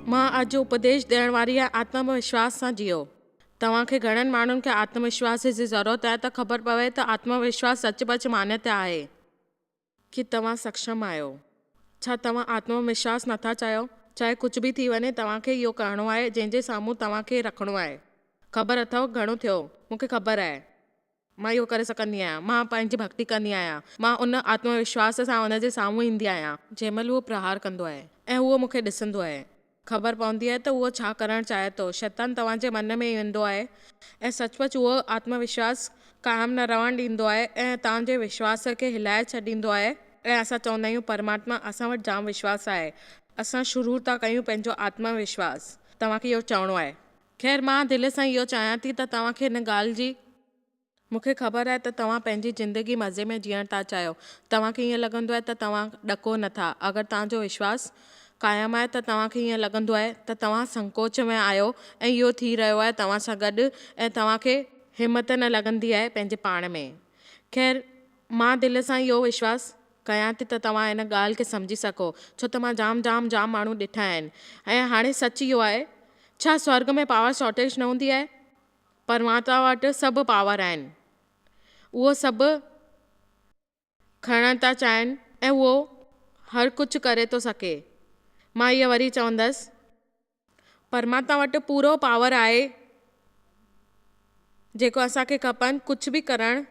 मां अॼु उपदेश ॾियण वारी आहियां आत्मविश्वास सां जियो। तव्हांखे घणनि माण्हुनि खे आत्मविश्वास जी ज़रूरत आहे त ख़बर पवे त आत्मविश्वास सचपच मान्यता आहे कि तव्हां सक्षम आहियो। छा तव्हां आत्मविश्वास नथा चाहियो? चाहे कुझु बि थी वञे, तव्हांखे इहो करिणो आहे जंहिंजे साम्हूं तव्हांखे रखिणो आहे। ख़बर अथव घणो थियो? मूंखे ख़बर आहे मां इहो करे सघंदी आहियां। मां पंहिंजी भक्ति कंदी आहियां। मां उन आत्मविश्वास सां उनजे साम्हूं ईंदी आहियां जंहिं महिल उहो प्रहार कंदो आहे ऐं उहो मूंखे ॾिसंदो आहे। ख़बर पवंदी आहे त उहो छा करणु चाहे थो। शैतान तव्हांजे मन में ईंदो आहे ऐं सचपच उहो आत्मविश्वास क़ाइमु न रहणु ॾींदो आहे ऐं तव्हांजे विश्वास खे हिलाए छॾींदो आहे। ऐं असां चवंदा आहियूं परमात्मा असां वटि जाम विश्वास आहे, असां शुरू था कयूं पंहिंजो आत्मविश्वास। तव्हांखे इहो चवणो आहे। ख़ैर, मां दिलि सां इहो चाहियां थी त तव्हांखे हिन ॻाल्हि जी, मूंखे ख़बर आहे त तव्हां पंहिंजी ज़िंदगी मज़े में जीअण था चाहियो। तव्हांखे ईअं लॻंदो आहे त तव्हां ॾको नथा। अगरि तव्हांजो विश्वास क़ाइमु आहे त तव्हांखे ईअं लॻंदो आहे त तव्हां संकोच में आहियो ऐं इहो थी रहियो आहे तव्हां सां गॾु ऐं तव्हांखे हिमत न लॻंदी आहे पंहिंजे पाण में। ख़ैर, मां दिलि सां इहो विश्वास कयां थी त तव्हां हिन ॻाल्हि खे सम्झी सघो, छो त मां जाम माण्हू ॾिठा आहिनि। ऐं हाणे सच इहो आहे, छा स्वर्ग में पावर शॉर्टेज न हूंदी आहे? परमात्मा वटि सभु पावर आहिनि। उहो सभु खणणु था चाहिनि ऐं उहो हर कुझु करे थो सघे। मां इहा वरी चवंदसि, परमात्मा वटि पूरो पावर आहे जेको असांखे खपनि कुझु बि करणु।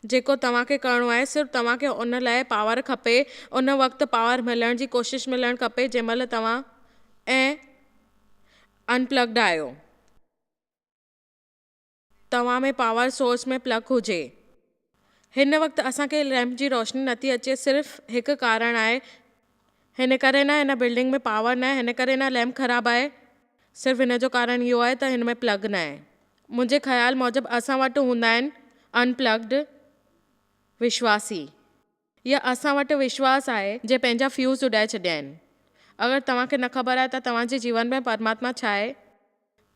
जेको तव्हांखे करिणो आहे सिर्फ़ु तव्हांखे उन लाइ पावर खपे, उन वक़्तु पावर मिलण जी कोशिशि मिलणु खपे जंहिं महिल तव्हां अनप्लग्ड आहियो। तव्हां में पावर सोर्स में प्लग हुजे। हिन वक़्तु असांखे लैम्प जी रोशनी नथी अचे, सिर्फ़ु हिकु कारण आहे। हिन करे न हिन बिल्डिंग में पावर न आहे, हिन करे न लैम्प ख़राबु आहे, सिर्फ़ु हिन जो कारण इहो आहे त हिन में प्लग न आहे। मुंहिंजे ख़्याल मूजिबि असां वटि हूंदा आहिनि अनप्लग्ड विश्वासी, या असां वटि विश्वास आहे जे पंहिंजा फ्यूज़ उॾाए छॾिया आहिनि। अगरि तव्हांखे न ख़बर आहे त तव्हांजे जीवन में परमात्मा छा आहे,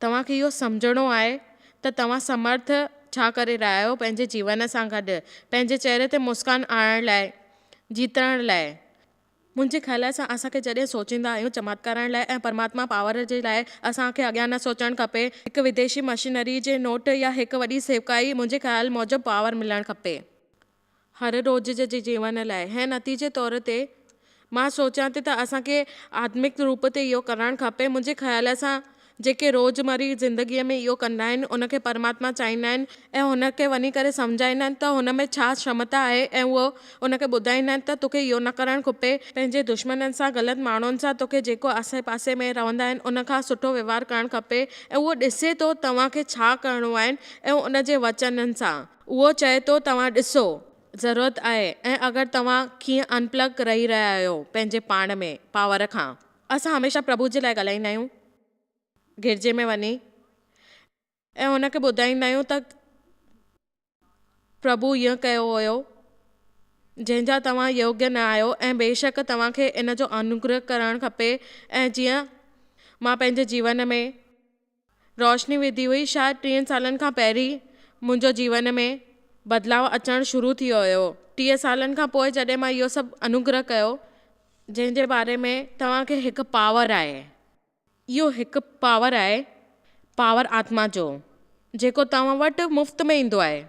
तव्हांखे इहो सम्झणो आहे त तव्हां समर्थ छा करे रहिया आहियो पंहिंजे जीवन सां गॾु, पंहिंजे चहिरे ते मुस्कान आणण लाइ, जीतण लाइ। मुंहिंजे ख़्याल सां असांखे जॾहिं सोचींदा आहियूं चमत्कारनि लाइ ऐं परमात्मा पावर जे लाइ, असांखे अॻियां न सोचणु खपे। हिकु विदेशी मशीनरी जे नोट या हिकु वॾी सेवकाई मुंहिंजे ख़्याल मूजिबि पावर मिलणु खपे हर रोज़ जे जीवन लाइ। ऐं नतीजे तौर ते मां सोचां थी त असांखे आत्मिक रूप ते इहो करणु खपे। मुंहिंजे ख़्याल सां जेके रोज़मर्रा ज़िंदगीअ में इहो कंदा आहिनि उनखे परमात्मा चाहींदा आहिनि ऐं हुनखे वञी करे सम्झाईंदा आहिनि त हुन में छा क्षमता आहे ऐं उहो उनखे ॿुधाईंदा आहिनि त तोखे इहो न करणु खपे। पंहिंजे दुश्मननि सां, ग़लति माण्हुनि सां, तोखे जेको आसे पासे में रहंदा आहिनि उनखां सुठो व्यवहार करणु खपे ऐं उहो ॾिसे थो तव्हांखे छा करिणो आहे ऐं उनजे वचननि सां उहो चए थो तव्हां ॾिसो ज़रूरत आहे। ऐं अगरि तव्हां कीअं अनप्लग रही रहिया आहियो पंहिंजे पाण में पावर खां। असां हमेशह प्रभु जे लाइ ॻाल्हाईंदा आहियूं गिरजे में वञी ऐं हुनखे ॿुधाईंदा आहियूं त प्रभु ईअं कयो हुयो जंहिंजा तव्हां योग्य न आहियो ऐं बेशक तव्हांखे इन जो अनुग्रह करणु खपे। ऐं जीअं मां पंहिंजे जीवन में रोशनी विधी हुई, शायदि 3 सालनि खां पहिरीं मुंहिंजो जीवन में बदिलाव अचणु शुरू थी वियो हुयो। 30 सालनि खां पोइ जॾहिं मां इहो सभु अनुग्रह कयो जंहिंजे बारे में तव्हांखे हिकु पावर आहे, इहो हिकु पावर आहे, पावर आत्मा जो, जेको तव्हां वटि मुफ़्त में ईंदो आहे।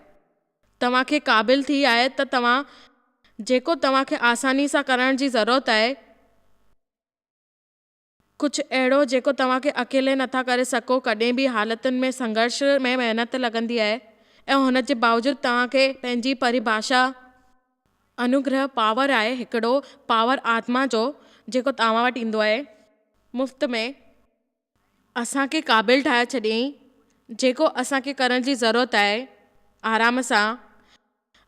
तव्हांखे क़ाबिल थी आहे त तव्हां जेको तव्हांखे आसानी सां करण जी ज़रूरत आहे, कुझु अहिड़ो जेको तव्हांखे अकेले नथा करे सघो, कॾहिं बि हालतुनि में संघर्ष में महिनत लॻंदी आहे ऐं हुन जे बावजूदि तव्हांखे पंहिंजी परिभाषा अनुग्रह पावर आहे हिकिड़ो, पावर आत्मा जो जेको तव्हां वटि ईंदो आहे मुफ़्त में, असांखे क़ाबिल ठाहे छॾियईं जेको असांखे करण जी ज़रूरत आहे आराम सां।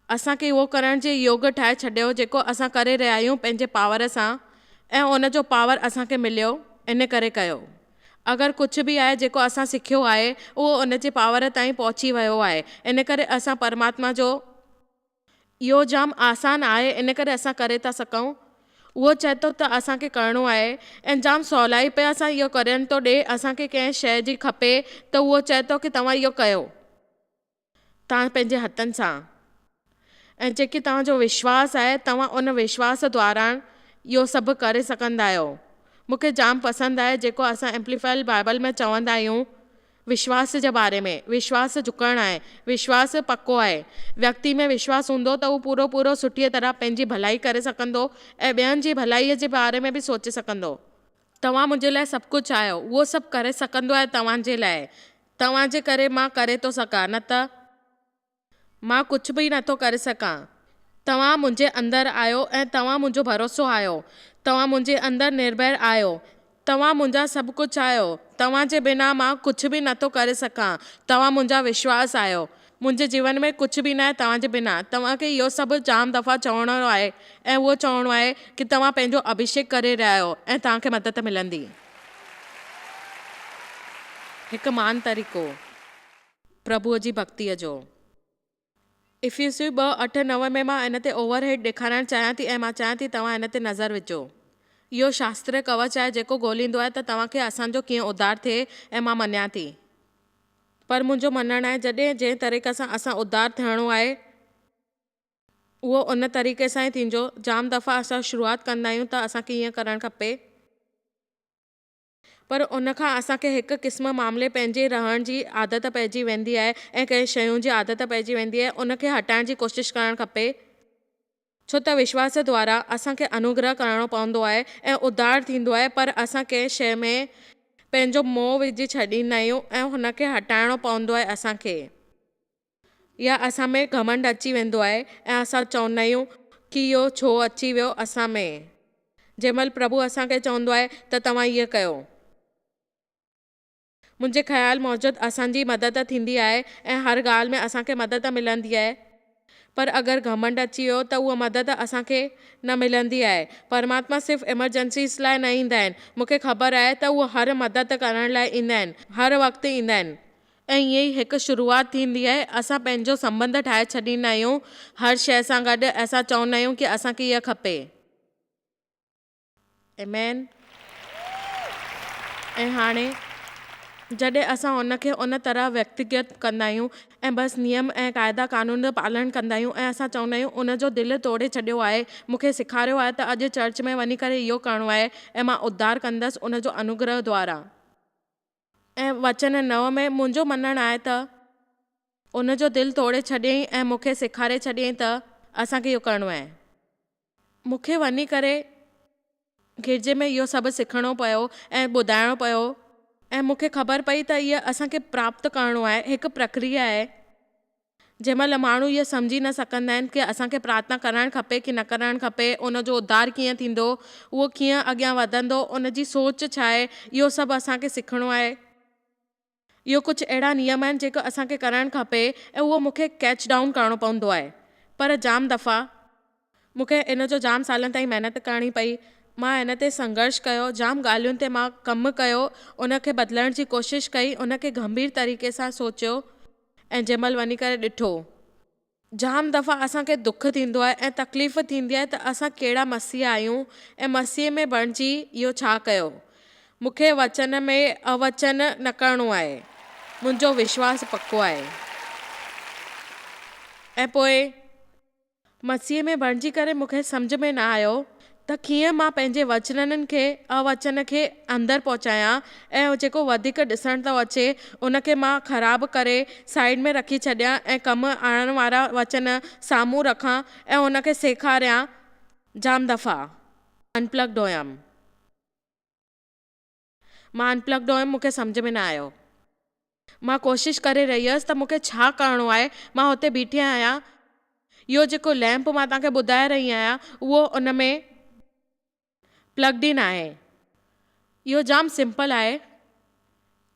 असांखे उहो करण जे योग्य ठाहे छॾियो जेको असां करे रहिया आहियूं पंहिंजे पावर सां ऐं उन जो पावर असांखे मिलियो इन करे कयो। अगरि कुझु बि आहे जेको असां सिखियो आहे उहो उन जे पावर ताईं पहुची वियो आहे। इन करे असां परमात्मा जो इहो जाम आसान आहे, इन करे असां करे था सघूं। उहो चए थो त असांखे करिणो आहे ऐं जाम सवलाई पे असां इहो करण थो ॾिए। असांखे कंहिं शइ जी खपे त उहो चए थो की तव्हां इहो कयो तव्हां पंहिंजे हथनि सां, ऐं जेकी तव्हांजो विश्वास आहे तव्हां उन विश्वास द्वारा इहो सभु करे सघंदा आहियो। मूंखे जाम पसंदि आहे जेको असां एम्पलीफाइड बाइबल में चवंदा आहियूं विश्वास जे बारे में। विश्वास झुकणु आहे, विश्वास पको आहे। व्यक्ति में विश्वास हूंदो त उहो पूरो पूरो सुठीअ तरह पंहिंजी भलाई करे सघंदो ऐं ॿियनि जी भलाईअ जे बारे में बि सोचे सघंदो। तव्हां मुंहिंजे लाइ सभु कुझु आहियो, उहो सभु करे सघंदो आहे तव्हांजे लाइ। तव्हांजे करे मां करे थो सघां, न त मां कुझु बि नथो करे सघां। तव्हां मुंहिंजे अंदरि आहियो ऐं तव्हां मुंहिंजो भरोसो आहियो। तव्हां मुंहिंजे अंदरि निर्भय आहियो। तव्हां मुंहिंजा सभु कुझु आहियो। तव्हांजे बिना मां कुझु बि नथो करे सघां। तव्हां मुंहिंजा विश्वास आहियो। मुंहिंजे जीवन में कुझु बि न आहे तव्हांजे बिना। तव्हांखे इहो सभु जाम दफ़ा चवणो आहे ऐं उहो चवणो आहे कि तव्हां पंहिंजो अभिषेक करे रहिया आहियो ऐं तव्हांखे मदद मिलंदी। हिकु महान तरीक़ो प्रभुअ जी भक्तीअ जो। इफिसी 2:8-9 में मां इन ते ओवरहेड ॾेखारणु चाहियां थी ऐं मां चाहियां थी तव्हां इन ते नज़र विझो। इहो शास्त्रीय कवच आहे जेको ॻोल्हींदो आहे त तव्हांखे असांजो कीअं उद्धार थिए ऐं मां मञियां थी। पर मुंहिंजो मञणु आहे जंहिं तरीक़े सां असां उद्धार थियणो आहे उहो उन तरीक़े सां ई थींदो। जाम दफ़ा असां शुरूआति कंदा आहियूं त असांखे ईअं करणु खपे, पर उनखां असांखे हिकु क़िस्म मामले पंहिंजे रहण जी आदत पइजी वेंदी आहे ऐं कंहिं शयुनि जी आदत पइजी वेंदी आहे। उनखे हटाइण जी कोशिशि करणु खपे, छो त विश्वास द्वारा असांखे अनुग्रह करणो पवंदो आहे ऐं उद्धार थींदो आहे। पर असां कंहिं शइ में पंहिंजो मोह विझी छॾींदा आहियूं ऐं हुनखे हटाइणो पवंदो आहे असांखे, या असां में घमंड अची वेंदो आहे ऐं असां चवंदा आहियूं कि इहो छो अची वियो असां में। जंहिं महिल प्रभु असांखे चवंदो आहे त तव्हां ईअं कयो, मुंहिंजे ख़्याल मौजूदु असांजी मदद थींदी आहे ऐं हर ॻाल्हि में असांखे मदद मिलंदी आहे। पर अगरि घमंड अची वियो त उहा मदद असांखे न मिलंदी आहे। परमात्मा सिर्फ़ु इमरजेंसीस लाइ न ईंदा आहिनि। मूंखे ख़बर आहे त उहे हर मदद करण लाइ ईंदा आहिनि, हर वक़्तु ईंदा आहिनि। ऐं ईअं ई हिकु शुरूआति थींदी आहे। असां पंहिंजो संबंध ठाहे छॾींदा आहियूं हर शइ सां गॾु। असां चवंदा आहियूं कि असांखे इहा खपे। आमेन। ऐं हाणे जॾहिं असां हुनखे उन तरह व्यक्तिगत कंदा आहियूं ऐं बसि नियम ऐं क़ाइदा कानून जो पालन कंदा आहियूं ऐं असां चवंदा आहियूं उनजो दिलि तोड़े छॾियो आहे, मूंखे सेखारियो आहे त अॼु चर्च में वञी करे इहो करिणो आहे ऐं मां उद्धार कंदसि उनजो अनुग्रह द्वारा। ऐं वचन 9 में मुंहिंजो मञणु आहे त उनजो दिलि तोड़े छॾियईं ऐं मूंखे सेखारे छॾियईं त असांखे इहो करिणो आहे। मूंखे वञी करे गिरजे में इहो सभु सिखणो पियो ऐं ॿुधाइणो पियो ऐं मूंखे ख़बर पई त इहा असांखे प्राप्त करिणो आहे। हिकु प्रक्रिया आहे। जंहिं महिल माण्हू इहो सम्झी न सघंदा आहिनि कि असांखे प्रार्थना करणु खपे कि न करणु खपे, उनजो उद्धार कीअं थींदो, उहो कीअं अॻियां वधंदो, उनजी सोच छा आहे, इहो सभु असांखे सिखणो आहे। इहो कुझु अहिड़ा नियम आहिनि जेको असांखे करणु खपे ऐं उहो मूंखे कैच डाउन करिणो पवंदो आहे। पर जाम दफ़ा मूंखे इन जो जाम सालनि ताईं महिनत करणी पई। मां इन ते संघर्ष कयो, जाम ॻाल्हियुनि ते मां कमु कयो, उनखे बदिलण जी कोशिशि कई, उनखे गंभीर तरीक़े सां सोचियो ऐं जंहिं महिल वञी करे ॾिठो जाम दफ़ा असांखे दुख थींदो आहे ऐं तकलीफ़ थींदी आहे त असां कहिड़ा मसीह आहियूं ऐं मसीह में बणिजी इहो छा कयो। मूंखे वचन में अवचन न करिणो आहे, मुंहिंजो विश्वास पको आहे। ऐं पोइ मसीह में बणिजी करे मूंखे सम्झ में न आयो त कीअं मां पंहिंजे वचननि खे अवचन खे अंदरि पहुचायां ऐं जेको वधीक ॾिसण थो अचे उनखे मां ख़राबु करे साइड में रखी छॾियां ऐं कमु आणण वारा वचन साम्हूं रखां ऐं उनखे सेखारियां। जाम दफ़ा अनप्लग्ड हुयमि, मां अनप्लग्ड हुयमि, मूंखे सम्झ में न आयो। मां कोशिशि करे रही हुयसि त मूंखे छा करिणो आहे। मां हुते बीठी आहियां, इहो जेको लैम्प मां तव्हांखे ॿुधाए रही आहियां उहो उन में प्लग्ड इन आहे। इहो जाम सिंपल आहे,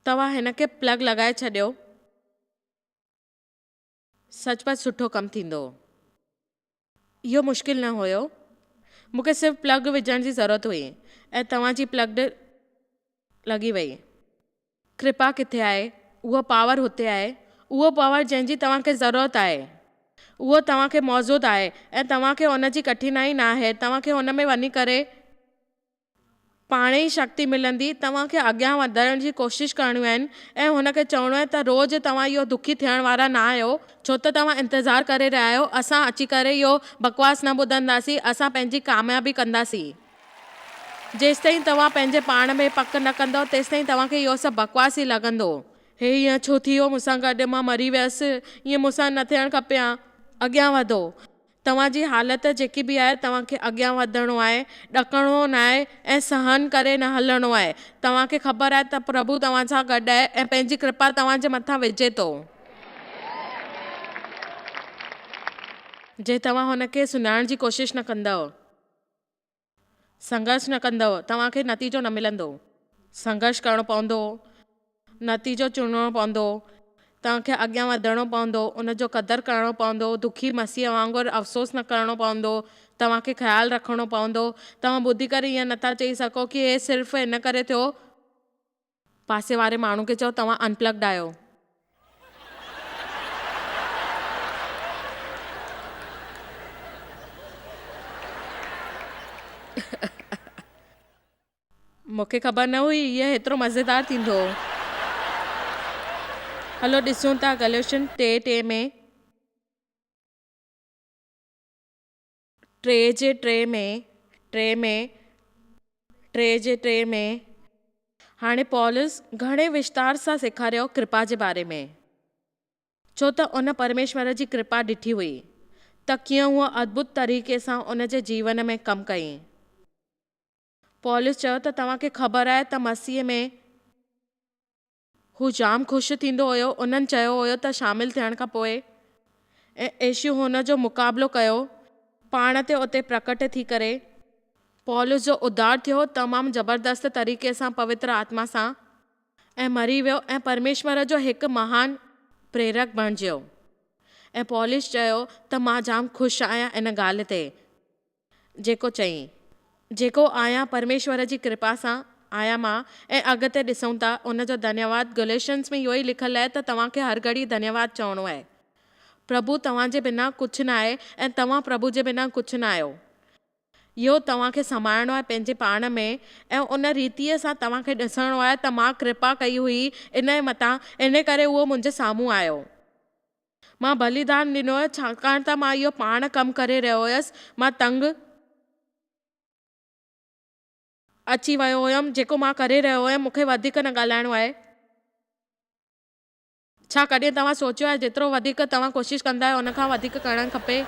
तव्हां हिन खे प्लग लॻाए छॾियो, सचपच सुठो कमु थींदो। इहो मुश्किल न हुयो, मूंखे सिर्फ़ु प्लग विझण जी ज़रूरत हुई ऐं तव्हांजी प्लग्ड लॻी वई। कृपा किथे आहे, उहो पावर हुते आहे। उहो पावर जंहिंजी तव्हांखे ज़रूरत आहे उहो तव्हांखे मौजूदु आहे ऐं तव्हांखे उनजी कठिनाई न आहे। तव्हांखे हुन में वञी करे पाण ई शक्ति मिलंदी। तव्हांखे अॻियां वधण जी कोशिशि करणियूं आहिनि ऐं हुनखे चवणो आहे त रोज़ु तव्हां इहो दुखी थियण वारा न आहियो, छो त तव्हां इंतज़ारु करे रहिया आहियो असां अची करे इहो बकवास न ॿुधंदासीं, असां पंहिंजी कामयाबी कंदासीं। जेसि ताईं तव्हां पंहिंजे पाण में पक न कंदव तेसि ताईं तव्हांखे इहो सभु बकवास ई लॻंदो। हे ईअं छो थी वियो मूंसां गॾु, मां मरी वियसि, ईअं मूंसां न थियणु खपे हा। अॻियां वधो, तव्हांजी हालति जेकी बि आहे तव्हांखे अॻियां वधिणो आहे, ॾकणो न आहे ऐं सहन करे न हलणो आहे। तव्हांखे ख़बर आहे त प्रभु तव्हां सां गॾु आहे ऐं पंहिंजी कृपा तव्हांजे मथां विझे थो। जे तव्हां हुनखे सुञाणण जी कोशिशि न कंदव, संघर्ष न कंदव, तव्हांखे नतीजो न मिलंदो। संघर्ष करणो पवंदो, नतीजो चुनणो पवंदो, तव्हांखे अॻियां वधिणो पवंदो, उनजो क़दुरु करणो पवंदो, दुखी मसीह वांगुरु अफ़सोस न करणो पवंदो, तव्हांखे ख़्यालु रखणो पवंदो। तव्हां ॿुधी करे ईअं नथा चई सघो की हे सिर्फ़ु इन करे थियो। पासे वारे माण्हू खे चओ तव्हां अनप्लग्ड आहियो। मूंखे ख़बर न हुई इहो हेतिरो मज़ेदार थींदो। हलो ॾिसूं था गलेशियन 3:3 में, 3:3 में हाणे पौलुस घणे विस्तार सां सेखारियो कृपा जे बारे में, छो त उन परमेश्वर जी कृपा ॾिठी हुई त कीअं हूअ अद्भुत तरीक़े सां उन जे जीवन में कमु कई। पौलुस चयो त तव्हांखे ख़बर आहे त मसीह में हू जाम ख़ुशि थींदो हुयो। उन्हनि चयो हुयो त शामिलु थियण खां पोइ ऐं यीशु हुन जो मुक़ाबिलो कयो पाण ते उते प्रकट थी करे। पौलुस जो उद्धार थियो तमामु ज़बरदस्त तरीक़े सां पवित्र आत्मा सां ऐं मरी वियो ऐं परमेश्वर जो हिकु महान प्रेरक बणिजियो। ऐं पौलुस चयो त मां जाम ख़ुशि आहियां इन ॻाल्हि ते, जेको आहियां परमेश्वर जी कृपा सां आहियां मां। ऐं अॻिते ॾिसूं था उनजो धन्यवाद गलेशियन्स में इहो ई लिखियलु आहे त तव्हांखे हर घड़ी धन्यवाद चवणो आहे। प्रभु तव्हांजे बिना कुझु न आहे ऐं तव्हां प्रभु जे बिना कुझु न आहियो। इहो तव्हांखे संभालणो आहे पंहिंजे पाण में ऐं उन रीतिअ सां तव्हांखे ॾिसणो आहे त मां कृपा कई हुई इन जे मथां, इन करे उहो मुंहिंजे साम्हूं आयो। मां बलिदान ॾिनो हुयो छाकाणि त मां इहो पाण कमु करे रहियो हुयसि। मां तंग अची वियो हुयमि, जेको मां करे रहियो हुयमि मूंखे वधीक न ॻाल्हाइणो आहे। छा कॾहिं तव्हां सोचियो आहे जेतिरो वधीक तव्हां कोशिशि कंदा आहियो उन खां वधीक करणु खपे?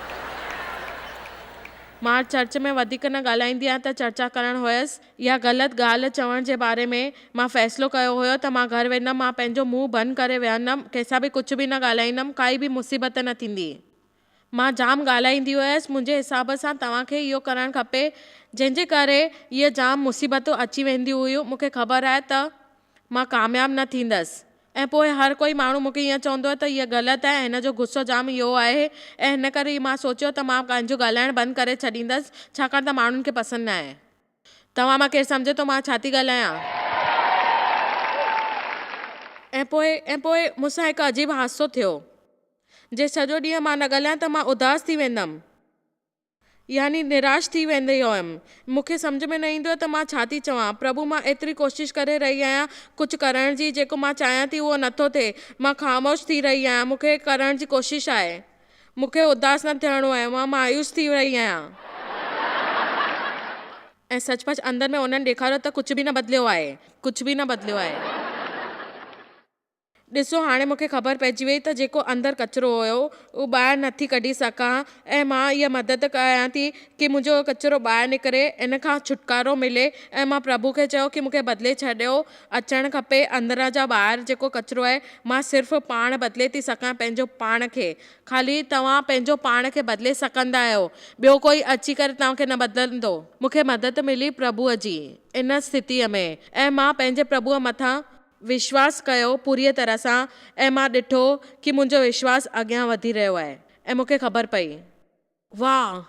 मां चर्च में वधीक न ॻाल्हाईंदी आहियां त चर्चा करणु हुयसि या ग़लति ॻाल्हि चवण जे बारे में मां फ़ैसिलो कयो हुयो त मां घरु वेंदमि, मां पंहिंजो मुंहुं बंदि करे विहंदमि, कंहिंसां बि कुझु बि न ॻाल्हाईंदमि, काई बि मुसीबत न थींदी। मां जाम ॻाल्हाईंदी हुयसि। मुंहिंजे हिसाब सां तव्हांखे इहो करणु खपे, जंहिंजे करे इहे जाम मुसीबतूं अची वेंदियूं हुयूं। मूंखे ख़बर आहे त मां कामयाबु न थींदसि ऐं पोइ हर कोई माण्हू मूंखे ईअं चवंदो आहे त इहा ग़लति आहे, हिन जो गुस्सो जाम इहो आहे ऐं हिन करे मां सोचियो त मां पंहिंजो ॻाल्हाइणु बंदि करे छॾींदसि छाकाणि त माण्हुनि खे पसंदि न आहे। तव्हां मां केरु सम्झे थो मां छा थी ॻाल्हायां? ऐं पोइ मूंसां हिकु अजीब हादसो थियो। जे सॼो ॾींहुं मां न ॻाल्हायां त मां उदास थी वेंदमि, यानी निराश थी वेंदी हुयमि। मूंखे सम्झ में न ईंदो आहे त मां छा थी चवां। प्रभु मां एतिरी कोशिशि करे रही आहियां कुझु करण जी, जेको मां चाहियां थी उहो नथो थिए। मां ख़ामोश थी रही आहियां, मूंखे करण जी कोशिशि आहे, मूंखे उदास न थियणो आहे, मां मायूस थी रही आहियां। ऐं सचपच अंदरि में उन्हनि ॾेखारियो त कुझु बि न बदिलियो आहे, कुझु बि न बदिलियो आहे। ॾिसो हाणे मूंखे ख़बर पइजी वई त जेको अंदरि कचिरो हुयो उहो ॿाहिरि नथी कढी सघां ऐं मां इहा मदद कयां थी कि मुंहिंजो कचिरो ॿाहिरि निकिरे, इन खां छुटकारो मिले। ऐं मां प्रभु खे चयो कि मूंखे बदिले छॾियो अचणु खपे। अंदरि जा ॿाहिरि जेको कचिरो आहे मां सिर्फ़ु पाण बदिले थी सघां, पंहिंजो पाण खे। ख़ाली तव्हां पंहिंजो पाण खे बदिले सघंदा आहियो, ॿियो कोई अची करे तव्हांखे न बदिलंदो। मूंखे मदद मिली प्रभुअ जी इन स्थितीअ में ऐं मां पंहिंजे प्रभुअ मथां विश्वास कयो पूरी तरह सां ऐं मां ॾिठो कि मुंहिंजो विश्वास अॻियां वधी रहियो आहे ऐं मूंखे ख़बर पई, वाह,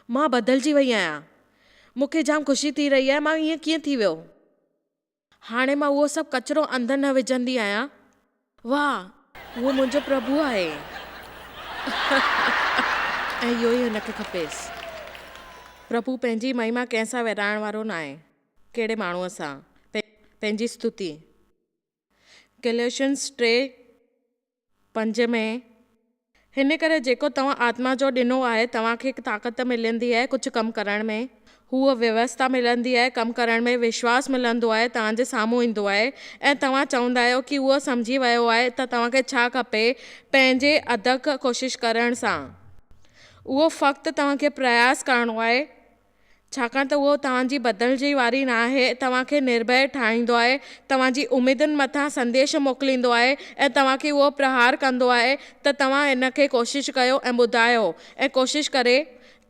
मां बदिलजी वई आहियां। मूंखे जाम ख़ुशी थी रही आहे, मां ईअं कीअं थी वियो। हाणे मां उहो सभु कचिरो अंदरि न विझंदी आहियां। वाह, उहो मुंहिंजो प्रभु आहे ऐं इहो ई हुनखे खपेसि। प्रभु पंहिंजी महिमा कंहिंसां विराइण वारो न आहे, कहिड़े माण्हूअ सां। पंहिंजी स्तुति गलेशियन्स 3:5 में हिन करे जेको तव्हां आत्मा जो ॾिनो आहे तव्हांखे ताक़त मिलंदी आहे कुझु कमु करण में, हूअ व्यवस्था मिलंदी आहे कमु करण में, विश्वास मिलंदो आहे तव्हांजे साम्हूं ईंदो आहे ऐं तव्हां चवंदा आहियो की उहो सम्झी वियो आहे त तव्हांखे छा खपे। पंहिंजे अधक कोशिशि करण सां उहो फ़क़्ति तव्हांखे प्रयास करिणो आहे, छाकाणि त उहो तव्हांजी बदिलजी वारी न आहे, तव्हांखे निर्भय ठाहींदो आहे, तव्हांजी उमेदुनि मथां संदेश मोकिलींदो आहे ऐं तव्हांखे उहो प्रहार कंदो आहे त तव्हां हिनखे कोशिशि कयो ऐं ॿुधायो ऐं कोशिशि करे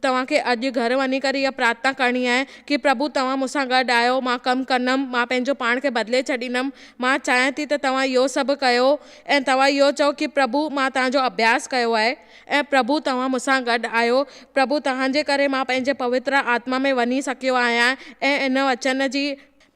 तव्हांखे अॼु घर वञी करे इहा प्रार्थना करणी आहे कि प्रभु तव्हां मूंसां गॾु आहियो, मां कमु कंदमि, मां पंहिंजो पाण खे बदिले छॾींदमि, मां चाहियां थी त तव्हां इहो सभु कयो ऐं तव्हां इहो चओ कि प्रभु मां तव्हांजो अभ्यास कयो आहे ऐं प्रभु तव्हां मूंसां गॾु आहियो, प्रभु तव्हांजे करे मां पंहिंजे पवित्र आत्मा में वञी सघियो आहियां ऐं इन वचन जी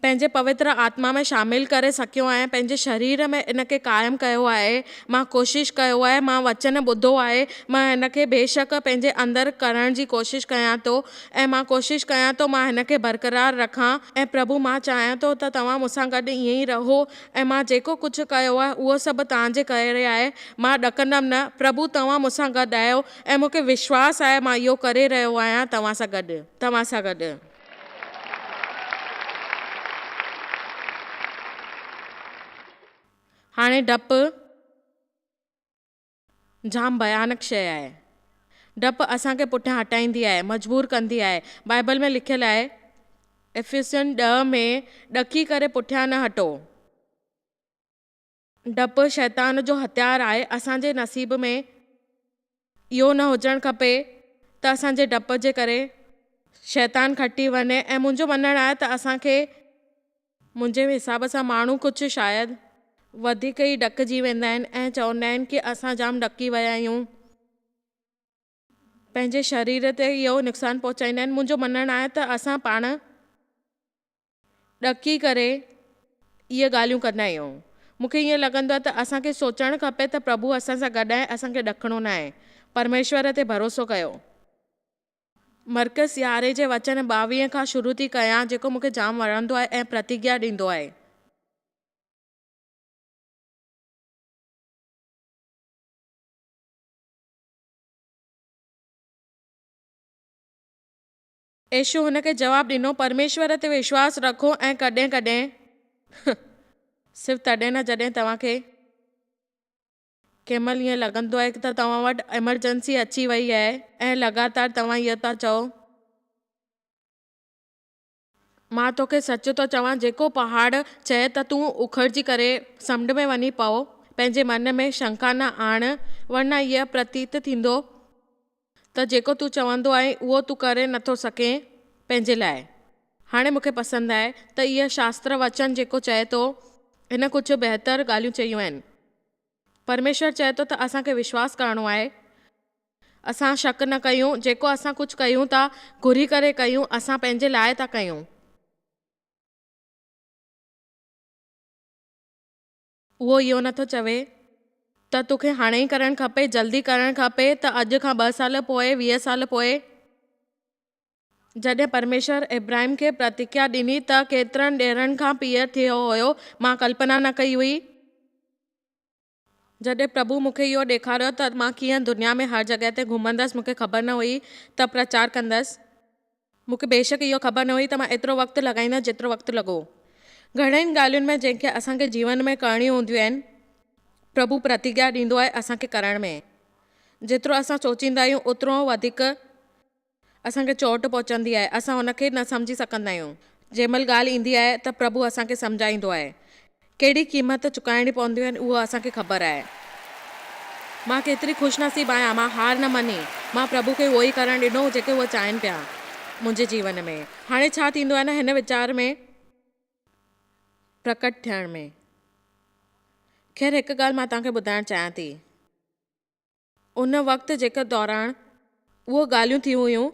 पंहिंजे पवित्र आत्मा में शामिलु करे सघियो आहियां, पंहिंजे शरीर में इनखे क़ाइमु कयो आहे, मां कोशिशि कयो आहे, मां वचन ॿुधो आहे, मां हिनखे बेशक पंहिंजे अंदरि करण जी कोशिशि कयां थो ऐं मां कोशिशि कयां थो मां हिनखे बरक़रार रखां ऐं प्रभु मां चाहियां थो त तव्हां मूंसां गॾु ईअं ई रहो ऐं मां जेको कुझु कयो आहे उहो सभु तव्हांजे करे आहे, मां ॾकंदमि न, प्रभु तव्हां मूंसां गॾु आहियो ऐं मूंखे विश्वास आहे मां इहो करे रहियो आहियां तव्हां सां गॾु। हाणे डपु जाम भयानक शइ आहे। डपु असांखे पुठियां हटाईंदी आहे, मजबूर कंदी आहे। बाइबल में लिखियलु आहे इफिसियन 10 में ॾकी करे पुठियां न हटो। डपु शैतान जो हथियार आहे। असांजे नसीब में इहो न हुजणु खपे त असांजे डप जे करे शैतान खटी वञे ऐं मुंहिंजो मञणु आहे त असांखे मुंहिंजे हिसाब सां माण्हू कुझु शायदि वधीक ई ॾकिजी वेंदा आहिनि ऐं चवंदा आहिनि कि असां जाम ॾकी विया आहियूं, पंहिंजे शरीर ते इहो नुक़सानु पहुचाईंदा आहिनि। मुंहिंजो मञणु आहे त असां पाण ॾकी करे इहे ॻाल्हियूं कंदा आहियूं। मूंखे ईअं लॻंदो आहे त असांखे सोचणु खपे त प्रभु असां सां गॾु आहे, असांखे ॾकणो न आहे, परमेश्वर ते भरोसो कयो। मरकज़ 11 जे वचन 22 खां शुरू थी कयां, जेको मूंखे जाम वणंदो आहे ऐं प्रतिज्ञा ॾींदो आहे। यीशु हुनखे जवाबु ॾिनो, परमेश्वर ते विश्वास रखो ऐं कॾहिं कॾहिं सिर्फ़ु तॾहिं न जॾहिं तव्हांखे कंहिं महिल ईअं लॻंदो आहे त तव्हां वटि एमरजेंसी अची वई आहे ऐं लगातार तव्हां इहो था चओ, मां तोखे सच थो चवां, जेको पहाड़ चए त तूं उखड़जी करे समुंड में वञी पओ, पंहिंजे मन में शंका न आण, वरना इहा प्रतीत थींदो त जेको तूं चवंदो आहे उहो तूं करे नथो सघें पंहिंजे लाइ। हाणे मूंखे पसंदि आहे त इहा शास्त्र वचन जेको चए थो हिन कुझु बहितर ॻाल्हियूं चयूं आहिनि। परमेश्वर चए थो त असांखे विश्वास करिणो आहे, असां शक न कयूं, जेको असां कुझु कयूं था घुरी करे कयूं, असां पंहिंजे लाइ था कयूं। उहो इहो नथो चवे त तोखे हाणे ई करणु खपे, जल्दी करणु खपे, त अॼु खां 2 साल पोइ 20 साल पोइ। जॾहिं परमेश्वर इब्राहिम खे प्रतिज्ञा ॾिनी त केतिरनि ॾींहंनि खां पीउ थियो हुयो, मां कल्पना न कई हुई। जॾहिं प्रभु मूंखे इहो ॾेखारियो त मां कीअं दुनिया में हर जॻह ते घुमंदसि, मूंखे ख़बर न हुई त प्रचार कंदसि, मूंखे बेशक इहो ख़बर न हुई त मां एतिरो वक़्तु लॻाईंदसि जेतिरो वक़्तु लॻो। घणनि ॻाल्हियुनि में जंहिंखे असांखे जीवन में करणियूं हूंदियूं आहिनि, प्रभु प्रतिज्ञा ॾींदो आहे असांखे करण में। जेतिरो असां सोचींदा आहियूं ओतिरो वधीक असांखे चोट पहुचंदी आहे, असां हुनखे न सम्झी सघंदा आहियूं। जंहिं महिल ॻाल्हि ईंदी आहे त प्रभु असांखे सम्झाईंदो आहे, कहिड़ी क़ीमत चुकाइणी पवंदियूं आहिनि उहा असांखे ख़बर आहे। मां केतिरी ख़ुशनसीब आहियां, मां हार न मञी, मां प्रभु खे उहो ई करणु ॾिनो जेके उहे चाहिनि पिया मुंहिंजे जीवन में। हाणे छा थींदो आहे न, हिन वीचार में प्रकट थियण में। ख़ैर हिकु ॻाल्हि मां तव्हांखे ॿुधाइणु चाहियां थी, उन वक़्तु जेके दौरान उहो ॻाल्हियूं थी हुयूं,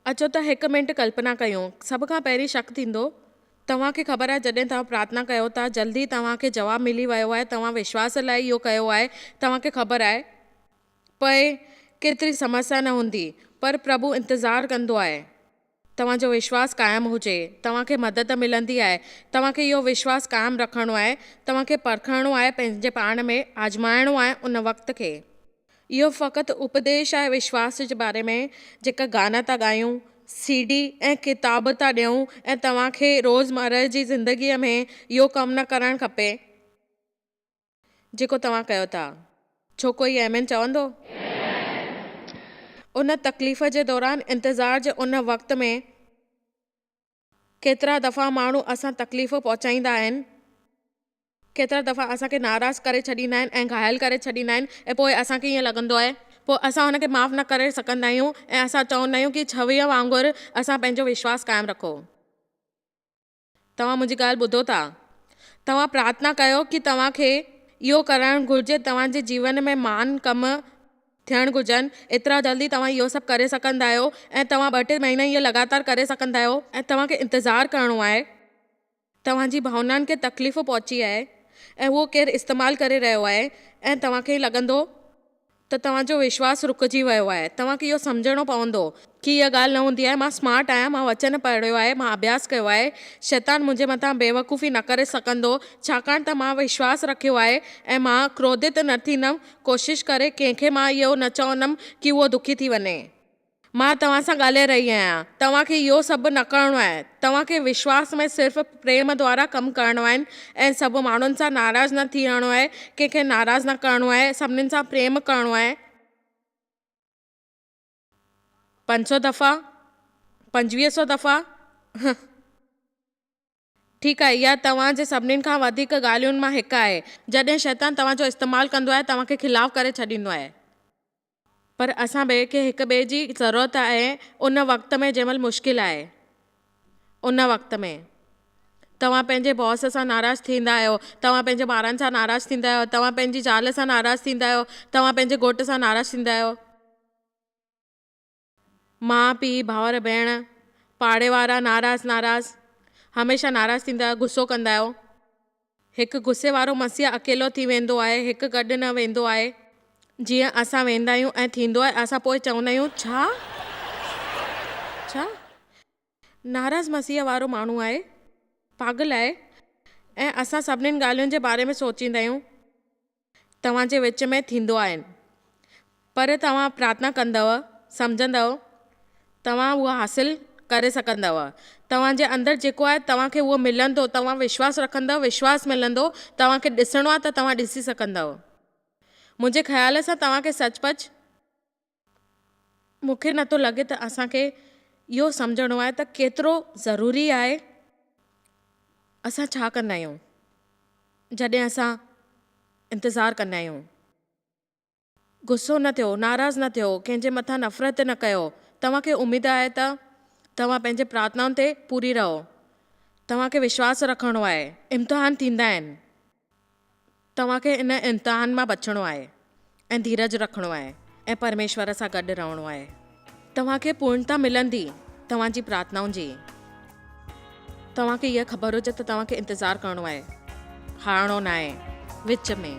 अचो त हिकु मिंट कल्पना कयूं। सभ खां पहिरीं शक थींदो, तव्हांखे ख़बर आहे जॾहिं तव्हां प्रार्थना कयो था जल्दी तव्हांखे जवाबु मिली वियो आहे, तव्हां विश्वास लाइ इहो कयो आहे, तव्हांखे ख़बर आहे पोइ केतिरी समस्या न हूंदी, पर प्रभु इंतज़ारु कंदो आहे तव्हांजो विश्वास क़ाइमु हुजे, तव्हांखे मदद मिलंदी आहे। तव्हांखे इहो विश्वास क़ाइमु रखिणो आहे, तव्हांखे परखणो आहे, पंहिंजे पाण में आज़माइणो आहे उन वक़्त खे। इहो फ़क़ति उपदेश आहे विश्वास जे बारे में। जेका गाना था ॻायूं, CD ऐं किताब था ॾियूं, ऐं तव्हांखे रोज़मर्रा जी ज़िंदगीअ में इहो कमु न करणु खपे जेको तव्हां कयो था। छो कोई आमीन चवंदो? उन तकलीफ़ जे दौरान इंतज़ार जे उन वक़्त में केतिरा दफ़ा माण्हू असां तकलीफ़ पहुचाईंदा आहिनि, केतिरा दफ़ा असांखे नाराज़ करे छॾींदा आहिनि ऐं घायल करे छॾींदा आहिनि, ऐं पोइ असांखे ईअं लॻंदो आहे, पोइ असां हुनखे माफ़ु न करे सघंदा आहियूं ऐं असां चवंदा आहियूं की छवीह वांगुरु असां पंहिंजो विश्वास क़ाइमु रखो। तव्हां मुंहिंजी ॻाल्हि ॿुधो था? तव्हां प्रार्थना कयो की तव्हांखे इहो करणु घुरिजे, तव्हांजे जीवन में महान कम थियणु घुरिजनि। एतिरा जल्दी तव्हां इहो सभु करे सघंदा आहियो ऐं तव्हां 2-3 महीना इहो लगातार करे सघंदा आहियो। ऐं तव्हांखे इंतज़ारु करिणो आहे। तव्हांजी भावनाउनि खे तकलीफ़ पहुची आहे ऐं उहो केरु इस्तेमालु करे रहियो आहे ऐं तव्हांखे लॻंदो त तव्हांजो विश्वास रुकिजी वियो आहे। तव्हांखे इहो सम्झणो पवंदो की इहा ॻाल्हि न हूंदी आहे। मां स्मार्ट आहियां, मां वचन पढ़ियो आहे, मां अभ्यास कयो आहे। शैतान मुंहिंजे मथां बेवकूफ़ी न करे सघंदो, छाकाणि त मां विश्वास रखियो आहे ऐं मां क्रोधित न थींदमि। कोशिशि करे कंहिंखे मां इहो न चवंदमि की उहो दुखी थी वञे। मां तव्हां सां ॻाल्हाए रही आहियां। तव्हांखे इहो सभु न करिणो आहे। तव्हांखे विश्वास में सिर्फ़ु प्रेम द्वारा कमु करिणो आहे ऐं सभु माण्हुनि सां नाराज़ न थियणो आहे, कंहिंखे नाराज़ न करिणो आहे, सभिनीनि सां प्रेम करिणो आहे। 500 दफ़ा, 2500 दफ़ा, ठीकु आहे। इहा तव्हांजे सभिनीनि खां वधीक ॻाल्हियुनि मां हिकु आहे। जॾहिं शैतान तव्हांजो इस्तेमालु कंदो आहे, तव्हांखे खिलाफ़ु करे छॾींदो आहे। पर असां ॿिए खे हिक ॿिए जी ज़रूरत आहे उन वक़्त में जंहिं महिल मुश्किल आहे। उन वक़्त में तव्हां पंहिंजे बॉस सां नाराज़ थींदा आहियो, तव्हां पंहिंजे ॿारनि सां नाराज़ थींदा आहियो, तव्हां पंहिंजी ज़ाल सां नाराज़ थींदा आहियो, तव्हां पंहिंजे घोट सां नाराज़ थींदा आहियो, माउ पीउ भाउर भेण पाड़े वारा नाराज़ हमेशह नाराज़ थींदा आहियो, गुस्सो कंदा आहियो। हिकु गुस्से वारो मसीह अकेलो थी वेंदो आहे, हिकु गॾु न वेंदो आहे। जीअं असां वेंदा आहियूं ऐं थींदो आहे, असां पोइ चवंदा आहियूं छा नाराज़ मसीह वारो माण्हू आहे, पागल आहे। ऐं असां सभिनीनि ॻाल्हियुनि जे बारे में सोचींदा आहियूं। तव्हांजे विच में थींदो आहे, पर तव्हां प्रार्थना कंदव, सम्झंदव, तव्हां उहो हासिल करे सघंदव। तव्हांजे अंदरि जेको आहे तव्हांखे उहो मिलंदो। तव्हां विश्वास रखंदव, विश्वास मिलंदो। तव्हांखे ॾिसणो आहे त तव्हां ॾिसी सघंदव। मुंहिंजे ख़्याल सां तव्हांखे सचपच मूंखे नथो लॻे त असांखे इहो सम्झणो आहे त केतिरो ज़रूरी आहे असां छा कंदा आहियूं जॾहिं असां इंतज़ारु कंदा आहियूं। गुस्सो न थियो, नाराज़ न थियो, कंहिंजे मथां नफ़रत न कयो। तव्हांखे उमेद आहे त तव्हां पंहिंजे प्रार्थनाउनि ते पूरी रहो। तव्हांखे विश्वास रखणो आहे। इम्तिहान थींदा आहिनि, तव्हांखे इन इम्तिहान मां बचिणो आहे ऐं धीरज रखणो आहे ऐं परमेश्वर सां गॾु रहणो आहे। तव्हांखे पूर्णता मिलंदी तव्हांजी प्रार्थनाउनि जी। तव्हांखे इहा ख़बर हुजे त तव्हांखे इंतज़ारु करिणो आहे, हारणो न आहे विच में।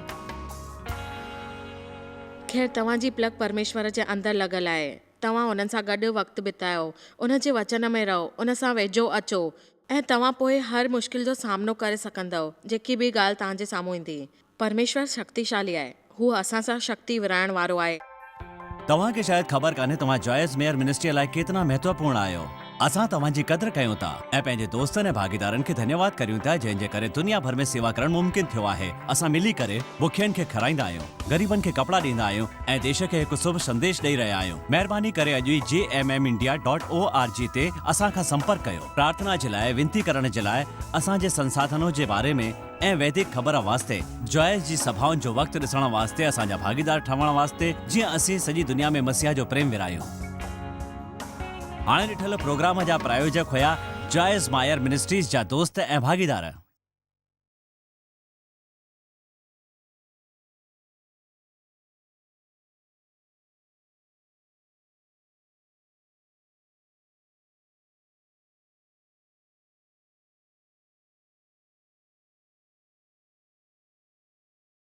ख़ैर, तव्हांजी प्लग परमेश्वर जे अंदरि लॻल आहे। तव्हां हुननि सां गॾु वक़्तु बितायो, उन जे वचन में रहो, उन सां वेझो अचो ऐं तव्हां पोइ हर मुश्किल जो सामनो करे सघंदव। जेकी बि ॻाल्हि तव्हांजे साम्हूं ईंदी। परमेश्वर शक्तिशाली आहे, हू असां सां शक्ति विराइण वारो आहे। तव्हांखे शायदि ख़बर कान्हे तव्हां जॉयस मेयर मिनिस्ट्री लाइ केतिरा महत्वपूर्ण आहियो। असां तव्हांजी क़दुरु कयूं था ऐं पंहिंजे दोस्तनि ऐं भागीदारनि खे धन्यवाद करियूं था जंहिंजे करे दुनिया भर में सेवा करणु मुमकिन थियो आहे। असां मिली करे बुखियनि खे खाराईंदा आहियूं, ग़रीबनि खे कपिड़ा ॾींदा आहियूं ऐं देश खे हिकु शुभ संदेश ॾेई रहिया आहियूं। महिरबानी करे अॼु ई jmmindia.org ते असां खां संपर्क कयो। प्रार्थना जे लाइ, विनती करण जे लाइ, असांजे संसाधनों जे बारे में ऐं वैदिक ख़बर वास्ते, जॉयस जी सभाउनि जो वक़्तु ॾिसण वास्ते, असांजा भागीदार ठहण वास्ते, जीअं असीं सॼी दुनिया में मसीह जो प्रेम विरायूं। हाणे ॾिठल प्रोग्राम जा प्रायोजक हुया जॉयस मायर मिनिस्ट्रीज़ जा दोस्त ऐं भागीदार।